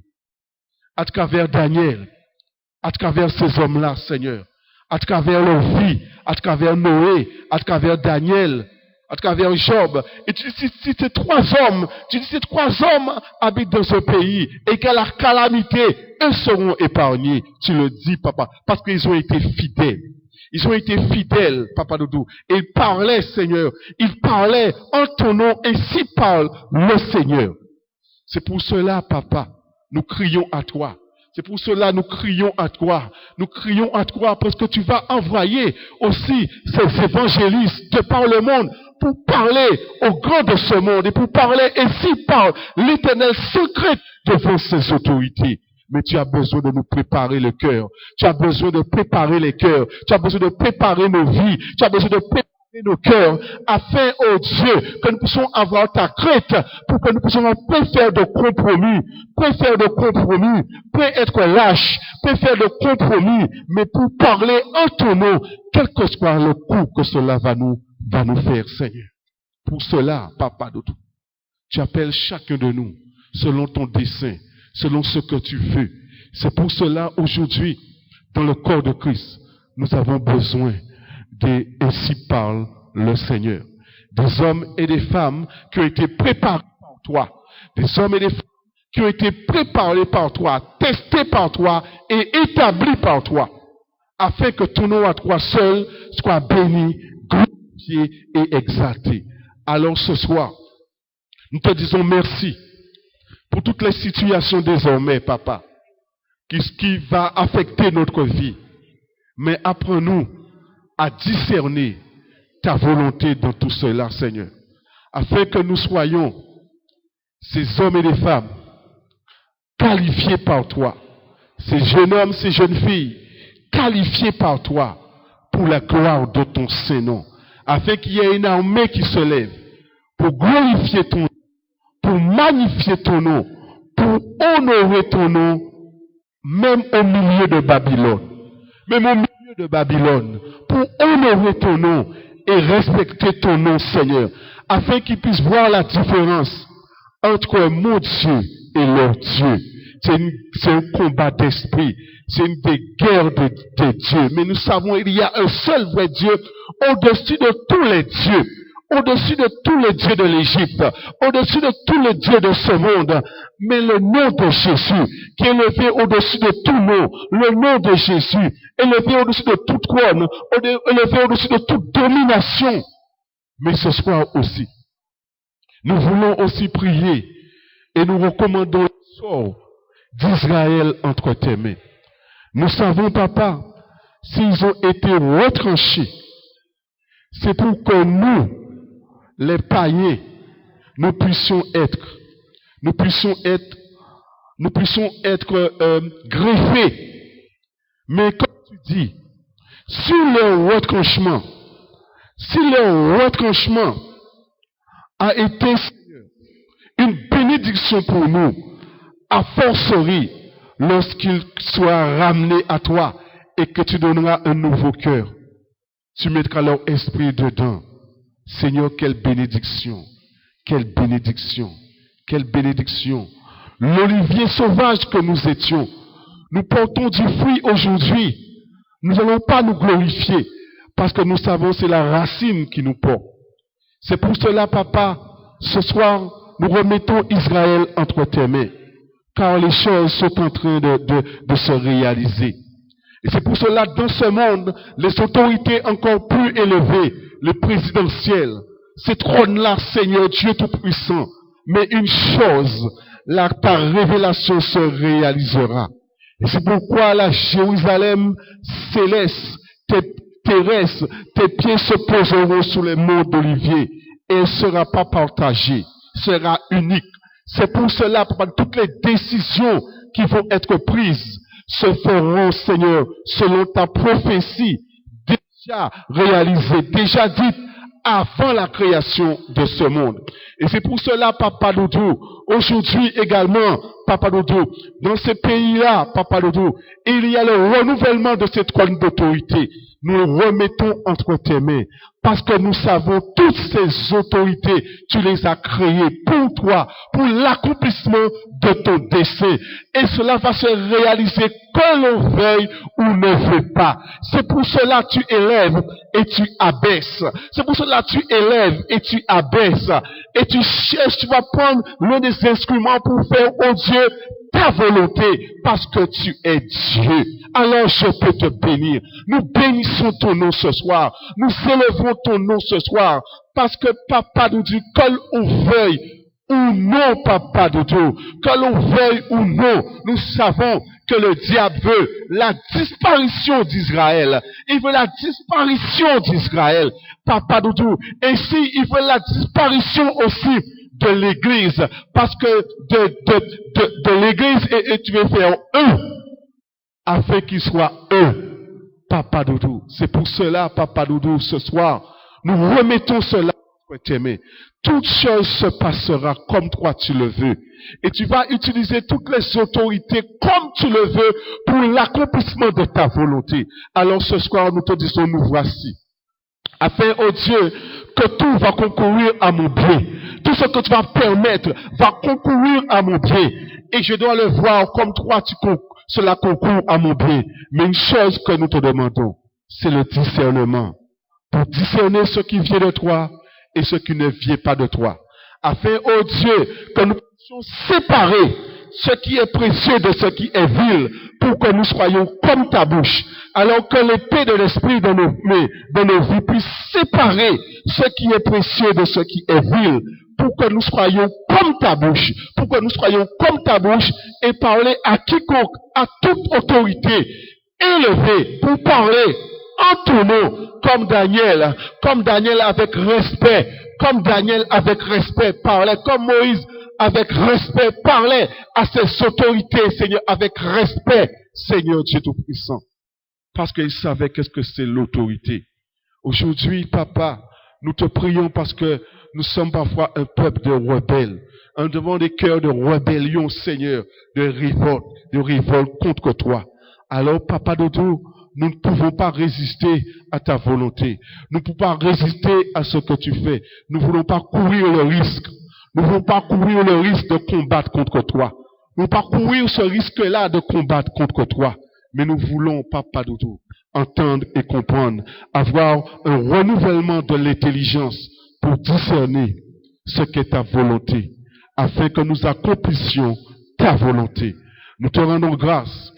À travers Daniel. À travers ces hommes-là, Seigneur. À travers leur vie. À travers Noé. À travers Daniel. À travers Job. Et tu dis, si ces trois hommes habitent dans ce pays et que la calamité, eux seront épargnés. Tu le dis, Papa, parce qu'ils ont été fidèles. Ils ont été fidèles, Papa Doudou. Et ils parlaient, Seigneur. Ils parlaient en ton nom, ainsi parle le Seigneur. C'est pour cela, Papa, nous crions à toi. C'est pour cela nous crions à toi. Nous crions à toi parce que tu vas envoyer aussi ces évangélistes de par le monde pour parler aux grands de ce monde et pour parler ainsi par l'Éternel secret devant ses autorités. Mais tu as besoin de nous préparer le cœur. Tu as besoin de préparer les cœurs. Tu as besoin de préparer nos vies. Tu as besoin de préparer nos cœurs afin, oh Dieu, que nous puissions avoir ta crainte pour que nous puissions pas faire de compromis, pas être lâche, pas faire de compromis, mais pour parler en ton nom, quel que soit le coup que cela va nous faire, Seigneur. Pour cela, Papa Doudou, tu appelles chacun de nous selon ton dessein, selon ce que tu veux. C'est pour cela, aujourd'hui, dans le corps de Christ, nous avons besoin de ainsi parle le Seigneur. Des hommes et des femmes qui ont été préparés par toi. Des hommes et des femmes qui ont été préparés par toi, testés par toi et établis par toi. Afin que ton nom à toi seul soit béni, glorifié et exalté. Alors ce soir, nous te disons merci pour toutes les situations désormais, Papa, qui va affecter notre vie. Mais apprends-nous à discerner ta volonté dans tout cela, Seigneur, afin que nous soyons ces hommes et des femmes qualifiés par toi, ces jeunes hommes, ces jeunes filles qualifiés par toi pour la gloire de ton Saint-Nom, afin qu'il y ait une armée qui se lève pour glorifier ton nom, pour magnifier ton nom, pour honorer ton nom, même au milieu de Babylone. Même au milieu de Babylone, pour honorer ton nom et respecter ton nom, Seigneur, afin qu'ils puissent voir la différence entre mon Dieu et leur Dieu. C'est un combat d'esprit. C'est une des guerres de Dieu. Mais nous savons qu'il y a un seul vrai Dieu au-dessus de tous les dieux. Au-dessus de tous les dieux de l'Égypte, au-dessus de tous les dieux de ce monde, mais le nom de Jésus, qui est élevé au-dessus de tout nom, le nom de Jésus, élevé au-dessus de toute couronne, élevé au-dessus de toute domination. Mais ce soir aussi, nous voulons aussi prier et nous recommandons le sort d'Israël entre tes mains. Nous savons, Papa, s'ils ont été retranchés, c'est pour que nous, les païens, nous puissions être greffés. Mais comme tu dis, si leur retranchement a été une bénédiction pour nous, à fortiori, lorsqu'il soit ramené à toi et que tu donneras un nouveau cœur, tu mettras leur esprit dedans. Seigneur, quelle bénédiction, quelle bénédiction, quelle bénédiction. L'olivier sauvage que nous étions, nous portons du fruit aujourd'hui. Nous n'allons pas nous glorifier parce que nous savons que c'est la racine qui nous porte. C'est pour cela, Papa, ce soir, nous remettons Israël entre tes mains, car les choses sont en train de se réaliser. Et c'est pour cela, dans ce monde, les autorités encore plus élevées, le présidentiel, ces trônes-là, Seigneur Dieu Tout-Puissant, mais une chose, ta révélation se réalisera. Et c'est pourquoi la Jérusalem céleste, terrestre, tes pieds se poseront sous les monts d'Olivier, et elle ne sera pas partagée, sera unique. C'est pour cela, Papa, toutes les décisions qui vont être prises se feront, Seigneur, selon ta prophétie, déjà réalisée, déjà dite avant la création de ce monde. Et c'est pour cela, Papa Doudou, aujourd'hui également, Papa Doudou, dans ces pays-là, Papa Doudou, il y a le renouvellement de cette trône d'autorité. Nous le remettons entre tes mains, parce que nous savons toutes ces autorités, tu les as créées pour toi, pour l'accomplissement de ton dessein. Et cela va se réaliser que l'on veuille ou ne veut pas. C'est pour cela que tu élèves et tu abaisses. C'est pour cela que tu élèves et tu abaisses. Et tu cherches, tu vas prendre l'un des instruments pour faire, oh Dieu, ta volonté, parce que tu es Dieu. Alors je peux te bénir. Nous bénissons ton nom ce soir. Nous élevons ton nom ce soir. Parce que Papa nous dit, que l'on veuille ou non, Papa Doudou, que l'on veuille ou non, nous savons que le diable veut la disparition d'Israël. Il veut la disparition d'Israël, Papa Doudou. Ainsi, il veut la disparition aussi de l'Église, parce que de l'Église, et tu veux faire un, afin qu'il soit un, Papa Doudou. C'est pour cela, Papa Doudou, ce soir, nous remettons cela entre tes mains. Toute chose se passera comme toi tu le veux. Et tu vas utiliser toutes les autorités comme tu le veux pour l'accomplissement de ta volonté. Alors ce soir, nous te disons, nous voici. Afin, oh Dieu, que tout va concourir à mon bien. Tout ce que tu vas permettre va concourir à mon bien. Et je dois le voir comme toi, cela concourt à mon bien. Mais une chose que nous te demandons, c'est le discernement. Pour discerner ce qui vient de toi et ce qui ne vient pas de toi. Afin, oh Dieu, que nous puissions séparer ce qui est précieux de ce qui est vil, pour que nous soyons comme ta bouche. Alors que l'épée de l'esprit dans nos vies puisse séparer ce qui est précieux de ce qui est vil, pour que nous soyons comme ta bouche, pour que nous soyons comme ta bouche et parler à quiconque, à toute autorité élevée, pour parler en ton nom, comme Daniel avec respect, parlait, comme Moïse avec respect, parlait à ses autorités, Seigneur, avec respect, Seigneur Dieu Tout-Puissant. Parce qu'il savait qu'est-ce que c'est l'autorité. Aujourd'hui, Papa, nous te prions parce que nous sommes parfois un peuple de rebelles. En devant des cœurs de rébellion, Seigneur, de révolte contre toi. Alors, Papa Doudou, nous ne pouvons pas résister à ta volonté. Nous ne pouvons pas résister à ce que tu fais. Nous ne voulons pas courir le risque. Nous ne voulons pas courir le risque de combattre contre toi. Nous ne voulons pas courir ce risque-là de combattre contre toi. Mais nous voulons, Papa Doudou, entendre et comprendre, avoir un renouvellement de l'intelligence pour discerner ce qu'est ta volonté, afin que nous accomplissions ta volonté. Nous te rendons grâce.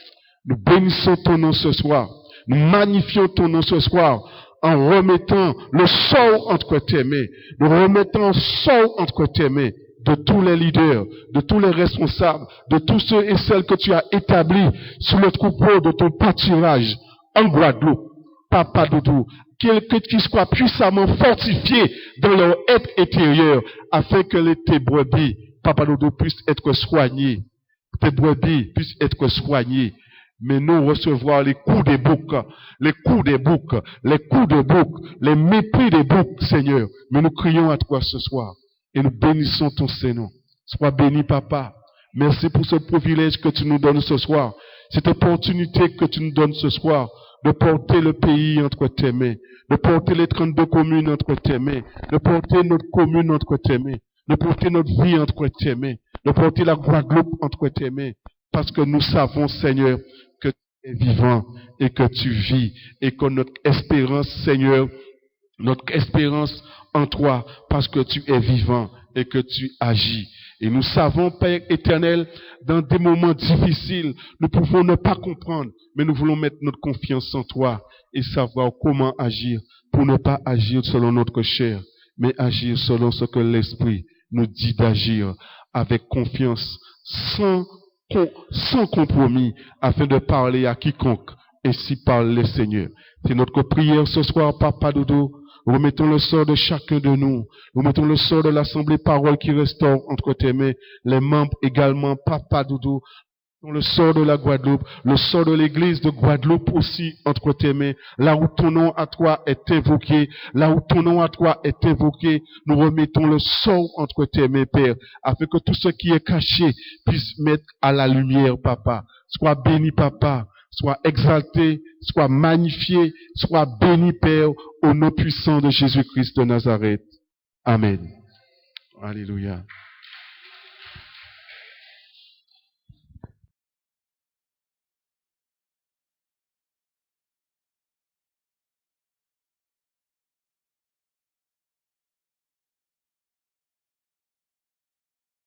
Nous bénissons ton nom ce soir. Nous magnifions ton nom ce soir en remettant le sort entre tes mains. Nous remettons le sort entre tes mains de tous les leaders, de tous les responsables, de tous ceux et celles que tu as établis sur le troupeau de ton pâturage en Guadeloupe. Papa Doudou, qu'ils soient puissamment fortifiés dans leur être intérieur afin que tes brebis, Papa Doudou, puissent être soignés. Tes brebis puissent être soignés. Mais nous recevoir les coups des boucs, les coups des boucs, les coups de boucs, les mépris des boucs, Seigneur. Mais nous crions à toi ce soir et nous bénissons ton Saint-Nom. Sois béni, Papa. Merci pour ce privilège que tu nous donnes ce soir, cette opportunité que tu nous donnes ce soir de porter le pays entre tes mains, de porter les 32 communes entre tes mains, de porter notre commune entre tes mains, de porter notre vie entre tes mains, de porter la Guadeloupe entre tes mains, parce que nous savons, Seigneur, que tu es vivant et que tu vis et que notre espérance, Seigneur, notre espérance en toi, parce que tu es vivant et que tu agis. Et nous savons, Père éternel, dans des moments difficiles, nous pouvons ne pas comprendre, mais nous voulons mettre notre confiance en toi et savoir comment agir pour ne pas agir selon notre chair, mais agir selon ce que l'Esprit nous dit d'agir avec confiance, sans compromis, afin de parler à quiconque. Ainsi parle le Seigneur. C'est notre prière ce soir, Papa Doudou. Nous remettons le sort de chacun de nous. Nous mettons le sort de l'Assemblée Parole qui restaure entre tes mains. Les membres également, Papa Doudou. Le sort de la Guadeloupe, le sort de l'église de Guadeloupe aussi entre tes mains. Là où ton nom à toi est invoqué, là où ton nom à toi est invoqué, nous remettons le sort entre tes mains, Père, afin que tout ce qui est caché puisse mettre à la lumière, Papa. Sois béni, Papa. Sois exalté, sois magnifié, sois béni, Père, au nom puissant de Jésus-Christ de Nazareth. Amen. Alléluia.